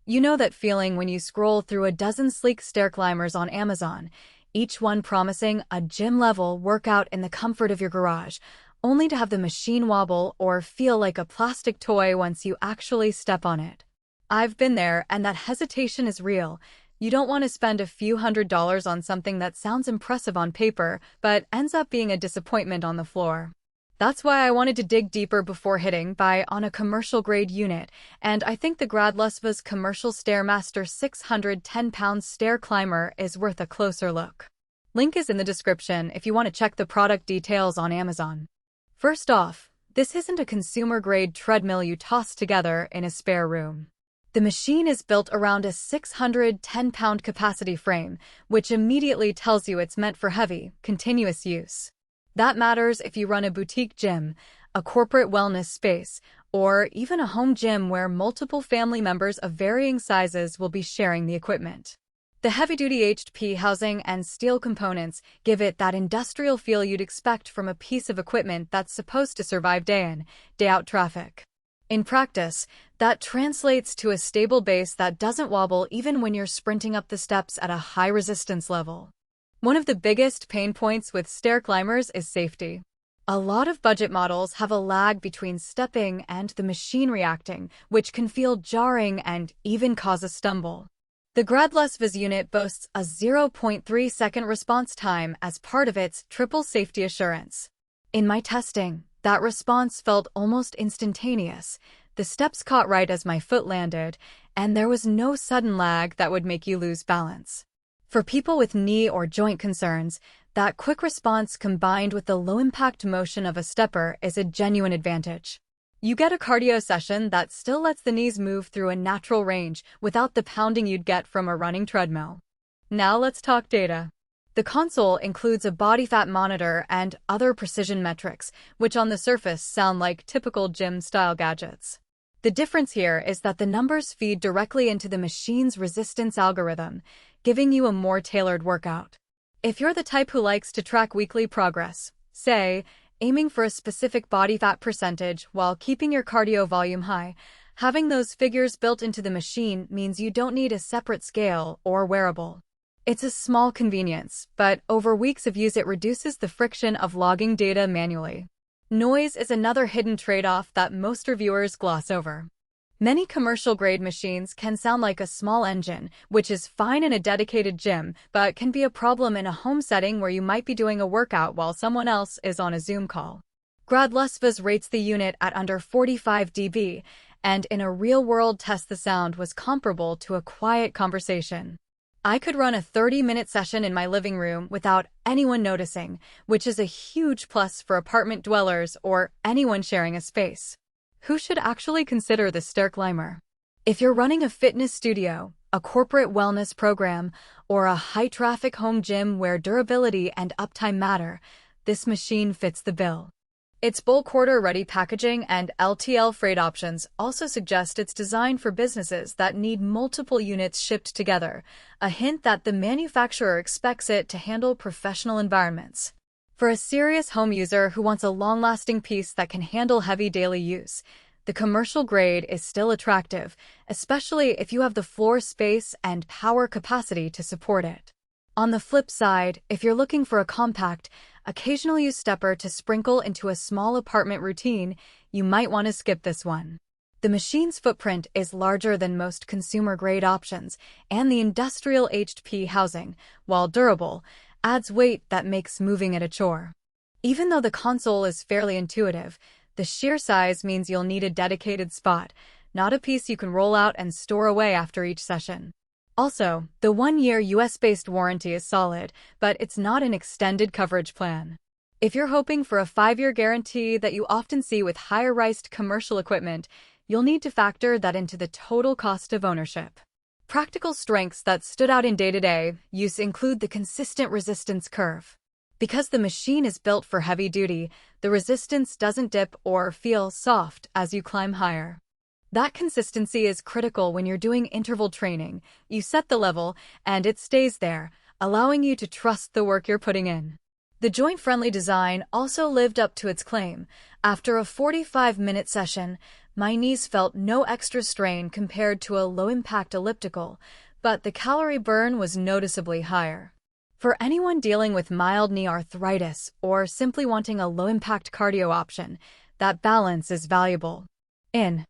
You know that feeling when you scroll through a dozen sleek stair climbers on Amazon, each one promising a gym-level workout in the comfort of your garage, only to have the machine wobble or feel like a plastic toy once you actually step on it. I've been there, and that hesitation is real. You don't want to spend a few $100s on something that sounds impressive on paper, but ends up being a disappointment on the floor. That's why I wanted to dig deeper before hitting buy on a commercial-grade unit, and I think the Gradlusva's commercial Stairmaster 610 Stair Climber is worth a closer look. Link is in the description if you want to check the product details on Amazon. First off, this isn't a consumer-grade treadmill you toss together in a spare room. The machine is built around a 610-pound capacity frame, which immediately tells you it's meant for heavy, continuous use. That matters if you run a boutique gym, a corporate wellness space, or even a home gym where multiple family members of varying sizes will be sharing the equipment. The heavy-duty HP housing and steel components give it that industrial feel you'd expect from a piece of equipment that's supposed to survive day in, day out traffic. In practice, that translates to a stable base that doesn't wobble even when you're sprinting up the steps at a high resistance level. One of the biggest pain points with stair climbers is safety. A lot of budget models have a lag between stepping and the machine reacting, which can feel jarring and even cause a stumble. The Gradlusva's unit boasts a 0.3-second response time as part of its triple safety assurance. In my testing, that response felt almost instantaneous. The steps caught right as my foot landed, and there was no sudden lag that would make you lose balance. For people with knee or joint concerns, that quick response combined with the low-impact motion of a stepper is a genuine advantage. You get a cardio session that still lets the knees move through a natural range without the pounding you'd get from a running treadmill. Now let's talk data. The console includes a body fat monitor and other precision metrics, which on the surface sound like typical gym-style gadgets. The difference here is that the numbers feed directly into the machine's resistance algorithm, giving you a more tailored workout. If you're the type who likes to track weekly progress, say, aiming for a specific body fat percentage while keeping your cardio volume high, having those figures built into the machine means you don't need a separate scale or wearable. It's a small convenience, but over weeks of use it reduces the friction of logging data manually. Noise is another hidden trade-off that most reviewers gloss over. Many commercial-grade machines can sound like a small engine, which is fine in a dedicated gym, but can be a problem in a home setting where you might be doing a workout while someone else is on a Zoom call. Gradlusva's rates the unit at under 45 dB, and in a real-world test the sound was comparable to a quiet conversation. I could run a 30-minute session in my living room without anyone noticing, which is a huge plus for apartment dwellers or anyone sharing a space. Who should actually consider the stair climber? If you're running a fitness studio, a corporate wellness program, or a high-traffic home gym where durability and uptime matter, this machine fits the bill. Its bulk order-ready packaging and LTL freight options also suggest it's designed for businesses that need multiple units shipped together, a hint that the manufacturer expects it to handle professional environments. For a serious home user who wants a long-lasting piece that can handle heavy daily use, the commercial grade is still attractive, especially if you have the floor space and power capacity to support it. On the flip side, if you're looking for a compact, occasional use stepper to sprinkle into a small apartment routine, you might want to skip this one. The machine's footprint is larger than most consumer-grade options, and the industrial HP housing, while durable, adds weight that makes moving it a chore. Even though the console is fairly intuitive, the sheer size means you'll need a dedicated spot, not a piece you can roll out and store away after each session. Also, the 1-year US-based warranty is solid, but it's not an extended coverage plan. If you're hoping for a 5-year guarantee that you often see with higher-priced commercial equipment, you'll need to factor that into the total cost of ownership. Practical strengths that stood out in day-to-day use include the consistent resistance curve. Because the machine is built for heavy duty, the resistance doesn't dip or feel soft as you climb higher. That consistency is critical when you're doing interval training. You set the level, and it stays there, allowing you to trust the work you're putting in. The joint-friendly design also lived up to its claim, After a 45-minute session, my knees felt no extra strain compared to a low-impact elliptical, but the calorie burn was noticeably higher. For anyone dealing with mild knee arthritis or simply wanting a low-impact cardio option, that balance is valuable. In